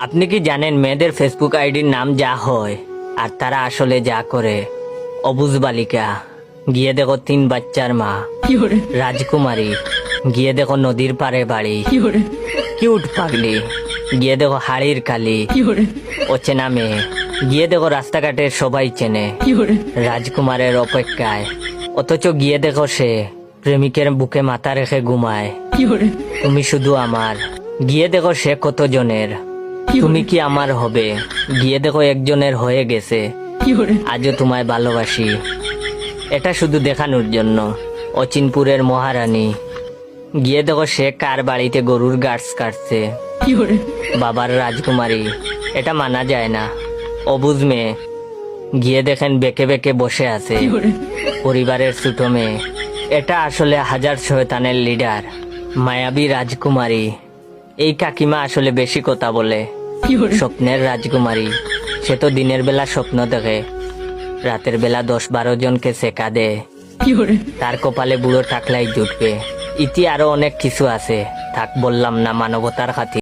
আপনি কি জানেন মেয়েদের ফেসবুক আইডির নাম যা হয় আর তারা আসলে যা করে? অবুজ বালিকা, গিয়ে দেখো 3 বাচ্চার মা। রাজকুমারী, গিয়ে দেখো নদীর পাড়ে বাড়ি। কিউট পাগলি, গিয়ে দেখো হাড়ির কালি। অচেনা মেয়ে, গিয়ে দেখো রাস্তাঘাটের সবাই চেনে। রাজকুমারের অপেক্ষায়, অথচ গিয়ে দেখো সে প্রেমিকের বুকে মাথা রেখে ঘুমায়। তুমি শুধু আমার, গিয়ে দেখো সে কত জনের। তুমি কি আমার হবে? গিয়ে দেখো একজনের হয়ে গেছে। আজও তোমায় ভালোবাসি। এটা শুধু দেখানোর জন্য। অচিনপুরের মহারানী, গিয়ে দেখো সে কার বাড়িতে গরুর গাছ কাটছে। বাবার রাজকুমারী, এটা মানা যায় না। অবুঝ মেয়ে, গিয়ে দেখেন বেঁকে বেঁকে বসে আছে। পরিবারের ছোট মেয়ে, এটা আসলে হাজার শয়তানের লিডার। মায়াবী রাজকুমারী, এই কাকিমা আসলে বেশি কথা বলে। স্বপ্নের রাজকুমারী, সে তো দিনের বেলা স্বপ্ন দেখে, রাতের বেলা 10-12 জনকে সেকা দেয়। তার কপালে বুড়ো টাকলাই জুটবে। ইতি আরো অনেক কিছু আছে, থাক বললাম না, মানবতার খাতির।